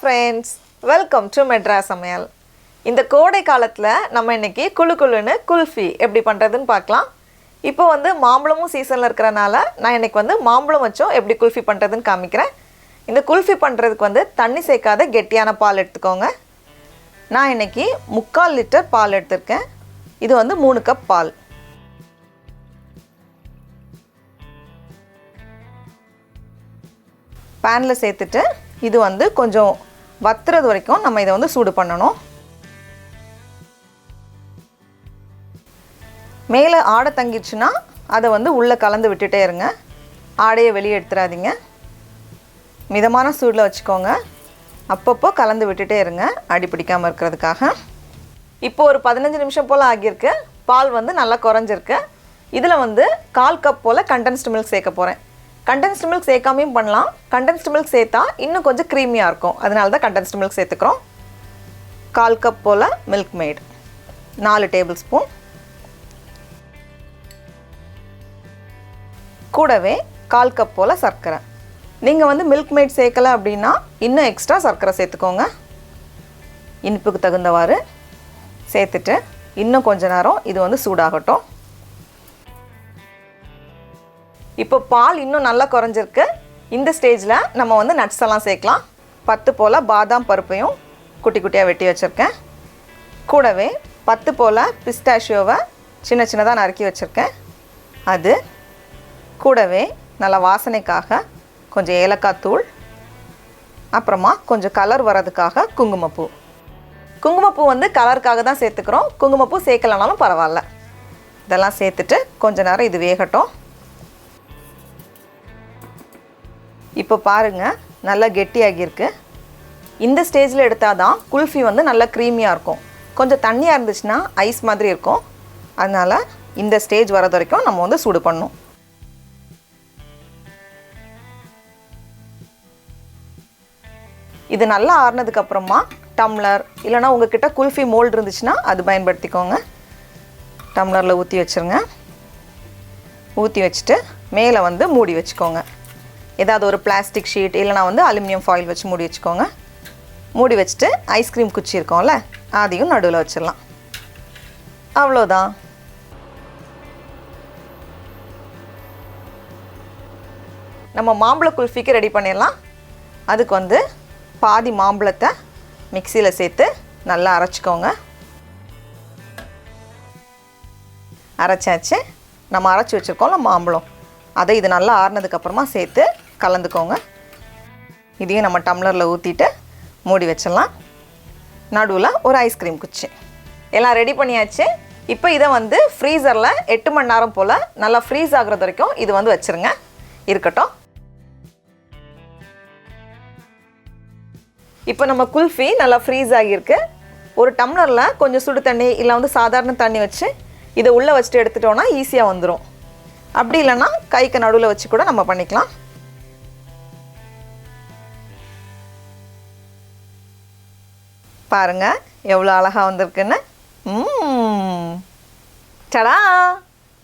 friends, welcome to Madras Samayal. இந்த கோடை காலத்துல நம்ம இன்னைக்கு குளு குளுன்னு குல்ஃபி எப்படி பண்றதுன்னு பார்க்கலாம். இப்போ வந்து மாம்பழமும் சீசன்ல இருக்கறனால நான் இன்னைக்கு வந்து மாம்பழம் வச்சோம் எப்படி குல்ஃபி பண்றதுன்னு காமிக்கிறேன். இந்த குல்ஃபி பண்றதுக்கு வந்து தண்ணி சேர்க்காத கெட்டியான பால் எடுத்துக்கோங்க. நான் இன்னைக்கு 3/4 லிட்டர் பால் எடுத்துர்க்கேன். இது வந்து 3 கப் பால். பேன்ல சேர்த்துட்டு இது வந்து கொஞ்சம் வத்துறது வரைக்கும் நம்ம இத வந்து சூடு பண்ணனும். மேலே ஆடை தங்கிடுச்சுனா அதை வந்து உள்ள கலந்து விட்டுட்டே இருங்க. ஆடையை வெளியே எடுத்துறாதீங்க. மிதமான சூடுல வச்சுக்கோங்க. அப்பப்போ கலந்து விட்டுட்டே இருங்க அடி பிடிக்காம இருக்கிறதுக்காக. இப்போ ஒரு 15 நிமிஷம் போல ஆகியிருக்கு. பால் வந்து நல்லா குறஞ்சிருக்கு. இதுல வந்து 1/4 கப் போல condensed milk சேர்க்க போறேன். condensed milk சேர்க்காமையும் பண்ணலாம். condensed milk சேர்த்தா இன்னும் கொஞ்சம் க்ரீமியா இருக்கும். அதனால தான் condensed milk சேர்த்துக்கிறோம். 1/4 கப் போல milk maid, 4 டேபிள் ஸ்பூன். கூடவே 1/4 கப் போல சர்க்கரை. நீங்க வந்து milk maid சேர்க்கல அப்படினா இன்னும் எக்ஸ்ட்ரா சர்க்கரை சேர்த்துக்கோங்க. இனிப்புக்கு தகுந்தவாறு சேர்த்துட்டு இன்னும் கொஞ்ச நேரம் இது வந்து சூடாகட்டும். இப்போ பால் இன்னும் நல்லா குறஞ்சிருக்கு. இந்த ஸ்டேஜ்ல நம்ம வந்து நட்ஸ் எல்லாம் சேர்க்கலாம். 10 போல பாதாம் பருப்பையும் குட்டி குட்டியா வெட்டி வச்சிருக்கேன். கூடவே 10 போல பிஸ்தாஷியோவை சின்ன சின்னதா நறுக்கி வச்சிருக்கேன். அது கூடவே நல்ல வாசனைக்காக கொஞ்சம் ஏலக்காய் தூள், அப்புறமா கொஞ்சம் கலர் வரதுக்காக குங்குமப்பூ. குங்குமப்பூ வந்து கலருக்காக தான் சேர்த்துக்கிறோம். குங்குமப்பூ சேர்க்கலனாலும் பரவாயில்ல. இதெல்லாம் சேர்த்துட்டு கொஞ்ச நேரம் இது வேகட்டும். இப்போ பாருங்க நல்லா கெட்டியாகி இருக்கு. இந்த ஸ்டேஜ்ல எடுத்தாதான் குல்ஃபி வந்து நல்லா க்ரீமியா இருக்கும். கொஞ்சம் தண்ணியா இருந்துச்சுனா ஐஸ் மாதிரி இருக்கும். அதனால இந்த ஸ்டேஜ் வரது வரைக்கும் நம்ம வந்து சூடு பண்ணனும். இது நல்லா ஆறுனதுக்கு அப்புறமா டம்ளர் இல்லனா உங்ககிட்ட குல்ஃபி மோல்ட் இருந்துச்சுனா அது பயன்படுத்திக்கோங்க. டம்ளர்ல ஊத்தி வச்சிருங்க. ஊத்தி வச்சிட்டு மேலே வந்து மூடி வச்சுக்கோங்க. ஏதாவது ஒரு பிளாஸ்டிக் ஷீட் இல்லனா வந்து அலுமினியம் ஃபாயில் வச்சு மூடி வச்சுக்கோங்க. மூடி வச்சிட்டு ஐஸ்கிரீம் குச்சி இருக்கும்ல அதையும் நடுவுல வச்சிரலாம். அவ்வளவுதான். நம்ம மாம்பழ குல்ஃபிக்கு ரெடி பண்ணிடலாம். அதுக்கு வந்து பாதி மாம்பழத்தை மிக்ஸில சேர்த்து நல்லா அரைச்சுக்கோங்க. அரைச்சாச்சு. நம்ம அரைச்சு வச்சிருக்கோம்ல மாம்பழம், அதை இது நல்லா ஆறுனதுக்கு அப்புறமா சேர்த்து கலந்துக்கோங்க. இதையும் நம்ம டம்ளர்ல ஊத்திட்டு மூடி வச்சிடலாம். நடுவுல ஒரு ஐஸ்கிரீம் குச்சி. எல்லாம் ரெடி பண்ணியாச்சு. இப்போ இதை வந்து ஃப்ரீசர்ல 8 மணி நேரம் போல நல்லா ஃப்ரீஸ் ஆகுறது வரைக்கும் இது வந்து வச்சிருங்க. இருக்கட்டும். இப்போ நம்ம குல்ஃபி நல்லா ஃப்ரீஸ் ஆகியிருக்கு. ஒரு டம்ளர்ல கொஞ்சம் சுடு தண்ணி இல்ல வந்து சாதாரண தண்ணி வச்சு இதை உள்ள வச்சுட்டு எடுத்துட்டோம்னா ஈஸியா வந்துடும். அப்படி இல்லைன்னா கைக்கு நடுவில் வச்சு கூட நம்ம பண்ணிக்கலாம். பாருங்க எவ்வளோ அழகா வந்திருக்குன்னு. டடா!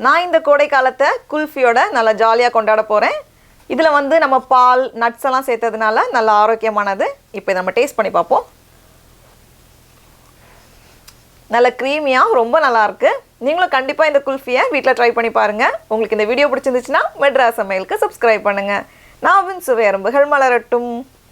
நான் இந்த கோடை காலத்தை குல்ஃபியோட நல்லா ஜாலியாக கொண்டாட போகிறேன். இதில் வந்து நம்ம பால் நட்ஸ் எல்லாம் சேர்த்ததுனால நல்ல ஆரோக்கியமானது. இப்போ நம்ம டேஸ்ட் பண்ணி பார்ப்போம். நல்ல க்ரீமியாக ரொம்ப நல்லா இருக்கு. நீங்களும் கண்டிப்பாக இந்த குல்ஃபியை வீட்டில் ட்ரை பண்ணி பாருங்க. உங்களுக்கு இந்த வீடியோ பிடிச்சிருந்துச்சுன்னா மெட்ராஸ் சமையலுக்கு சப்ஸ்கிரைப் பண்ணுங்க. நாவின் சுவை அரும்புகள் மலரட்டும்.